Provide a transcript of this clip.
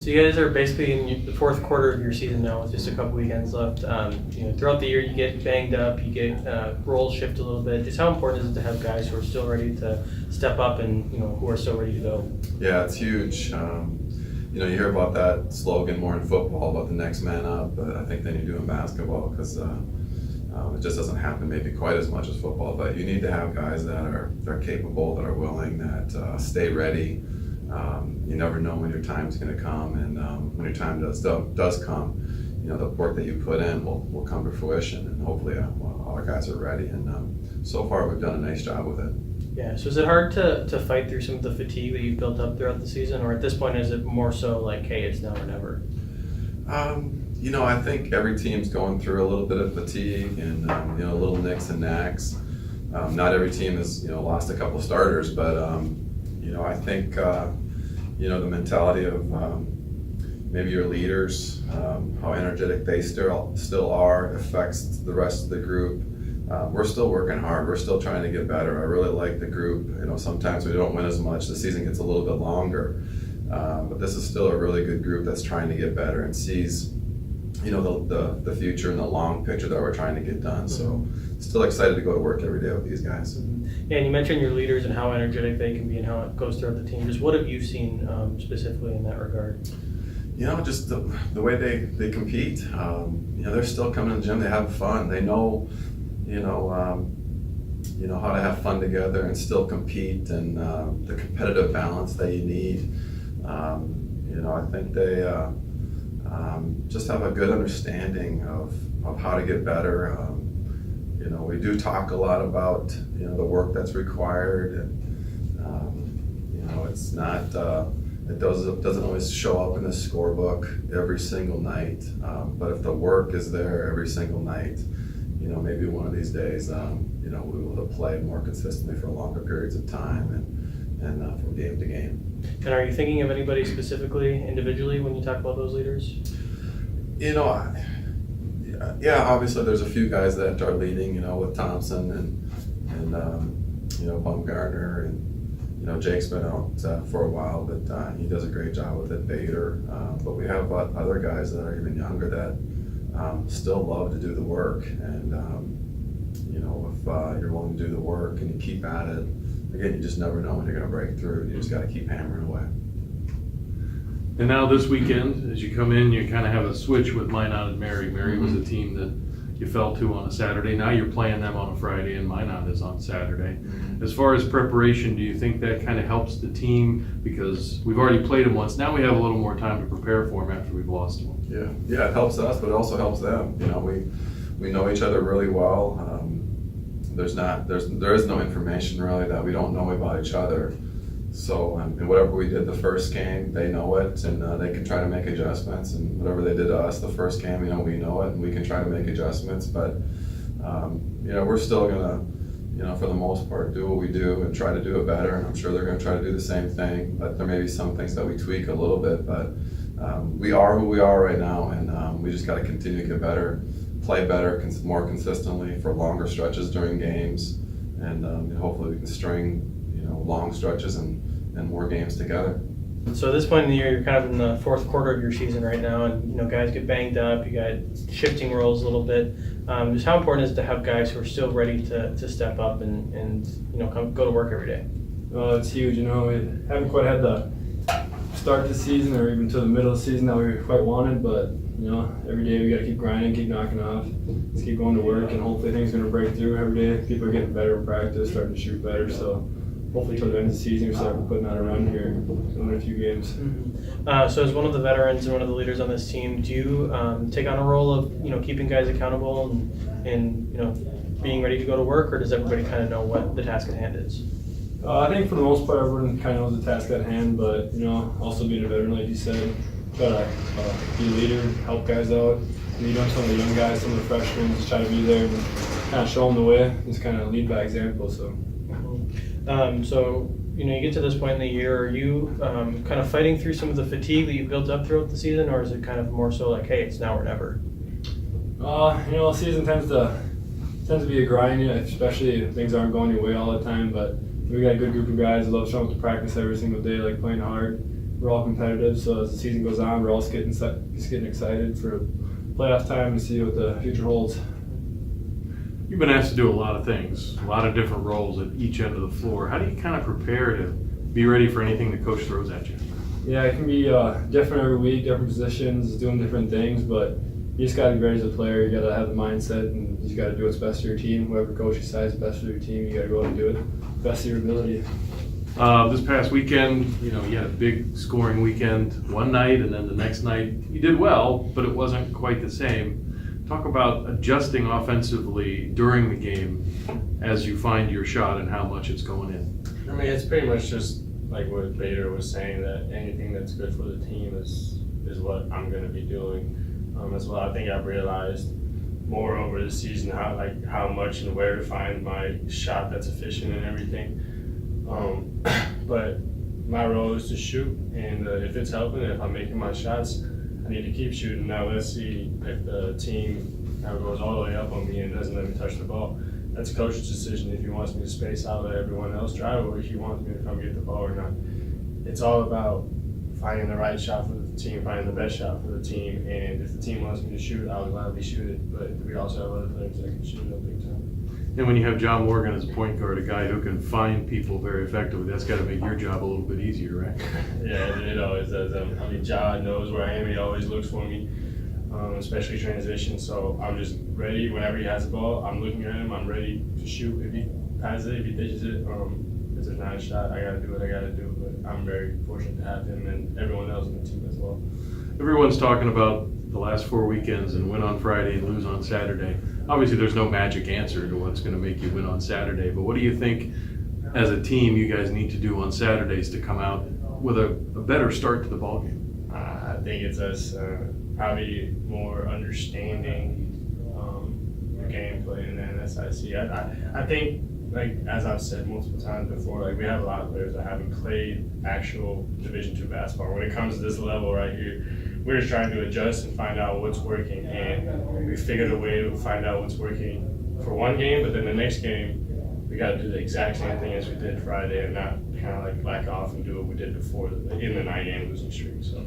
So you guys are basically in the fourth quarter of your season now with just a couple weekends left. Throughout the year you get banged up, you get roles shift a little bit. Just how important is it to have guys who are still ready to step up and who are still ready to go? Yeah, it's huge. You hear about that slogan more in football about the next man up, but I think then you do in basketball because it just doesn't happen maybe quite as much as football. But you need to have guys that are capable, that are willing, that stay ready. You never know when your time's going to come, and when your time does come, the work that you put in will come to fruition, and hopefully all our guys are ready. And so far, we've done a nice job with it. Yeah. So is it hard to fight through some of the fatigue that you've built up throughout the season, or at this point is it more so like, hey, it's now or never? I think every team's going through a little bit of fatigue and little nicks and knacks. Not every team has lost a couple starters, but I think the mentality of maybe your leaders, how energetic they still are, affects the rest of the group. We're still working hard. We're still trying to get better. I really like the group. Sometimes we don't win as much. The season gets a little bit longer, but this is still a really good group that's trying to get better and sees the future and the long picture that we're trying to get done. So still excited to go to work every day with these guys. Yeah, and you mentioned your leaders and how energetic they can be and how it goes throughout the team. Just what have you seen specifically in that regard? Just the way they compete. They're still coming to the gym. They have fun. They know, how to have fun together and still compete, and the competitive balance that you need. I think they just have a good understanding of how to get better. We do talk a lot about the work that's required, and it's not it doesn't always show up in the scorebook every single night. But if the work is there every single night, maybe one of these days we will play more consistently for longer periods of time and from game to game. And are you thinking of anybody specifically, individually, when you talk about those leaders? Yeah, obviously there's a few guys that are leading, with Thompson and Baumgartner, and Jake's been out for a while, but he does a great job with it. Bader, but we have other guys that are even younger that still love to do the work, and if you're willing to do the work and you keep at it, again, you just never know when you're going to break through. You just got to keep hammering away. And now this weekend, as you come in, you kind of have a switch with Minot and Mary. Mary was a team that you fell to on a Saturday. Now you're playing them on a Friday, and Minot is on Saturday. As far as preparation, do you think that kind of helps the team? Because we've already played them once. Now we have a little more time to prepare for them after we've lost them. Yeah, it helps us, but it also helps them. We know each other really well. There is no information really that we don't know about each other. So, and whatever we did the first game, they know it, and they can try to make adjustments. And whatever they did to us the first game, we know it, and we can try to make adjustments. But we're still gonna, for the most part, do what we do and try to do it better. And I'm sure they're gonna try to do the same thing. But there may be some things that we tweak a little bit. But we are who we are right now, and we just got to continue to get better, play better, more consistently for longer stretches during games, and hopefully we can string long stretches and more games together. So at this point in the year, you're kind of in the fourth quarter of your season right now, and guys get banged up, you got shifting roles a little bit. Just how important is it to have guys who are still ready to step up and go to work every day? Well, it's huge. We haven't quite had the start the season or even to the middle of the season that we quite wanted, but every day we got to keep grinding, keep knocking off, just keep going to work, and hopefully things are going to break through every day. People are getting better in practice, starting to shoot better, so hopefully toward the end of the season we're starting putting out a run here in a few games. So as one of the veterans and one of the leaders on this team, do you take on a role of keeping guys accountable and being ready to go to work, or does everybody kind of know what the task at hand is? I think for the most part everyone kind of knows the task at hand, but also being a veteran, like you said, gotta be a leader, help guys out. Some of the young guys, some of the freshmen, just try to be there and kind of show them the way, just kind of lead by example. So you get to this point in the year, are you kind of fighting through some of the fatigue that you've built up throughout the season, or is it kind of more so like, hey, it's now or never? Season tends to be a grind, especially if things aren't going your way all the time, but we got a good group of guys that love showing up to practice every single day, like playing hard. we're all competitive. So as the season goes on, we're all just getting excited for playoff time and see what the future holds. You've been asked to do a lot of things, a lot of different roles at each end of the floor. How do you kind of prepare to be ready for anything the coach throws at you? Yeah, it can be different every week, different positions, doing different things, but you just got to be ready as a player. You got to have the mindset, and you just got to do what's best for your team. Whoever coach decides best for your team, you got to go out and do it best of your ability. This past weekend, you had a big scoring weekend one night, and then the next night you did well, but it wasn't quite the same. Talk about adjusting offensively during the game as you find your shot and how much it's going in. I mean, it's pretty much just like what Bader was saying, that anything that's good for the team is what I'm going to be doing. As well, I think I've realized more over the season how much and where to find my shot that's efficient and everything. But my role is to shoot, and if it's helping, if I'm making my shots, I need to keep shooting. Now let's see if the team now goes all the way up on me and doesn't let me touch the ball. That's a coach's decision if he wants me to space out, let everyone else drive, or if he wants me to come get the ball or not. It's all about finding the right shot for the team, finding the best shot for the team, and if the team wants me to shoot, I'll gladly shoot it. But we also have other players that can shoot it up big time. And when you have John Morgan as a point guard, a guy who can find people very effectively, that's got to make your job a little bit easier, right? Yeah, it always does. I mean, John knows where I am. He always looks for me, especially transition. So I'm just ready whenever he has the ball. I'm looking at him. I'm ready to shoot. If he passes it, if he dishes it, if there's not a shot, I got to do what I got to do. But I'm very fortunate to have him and everyone else on the team as well. Everyone's talking about the last 4 weekends and win on Friday and lose on Saturday. Obviously, there's no magic answer to what's going to make you win on Saturday, but what do you think as a team you guys need to do on Saturdays to come out with a better start to the ballgame? I think it's us probably more understanding the gameplay and the NSIC. I think, like as I've said multiple times before, like we have a lot of players that haven't played actual Division II basketball. When it comes to this level right here, we're just trying to adjust and find out what's working, and we figured a way to find out what's working for one game, but then the next game we got to do the exact same thing as we did Friday and not kind of like back off and do what we did before in the 9-game losing streak. So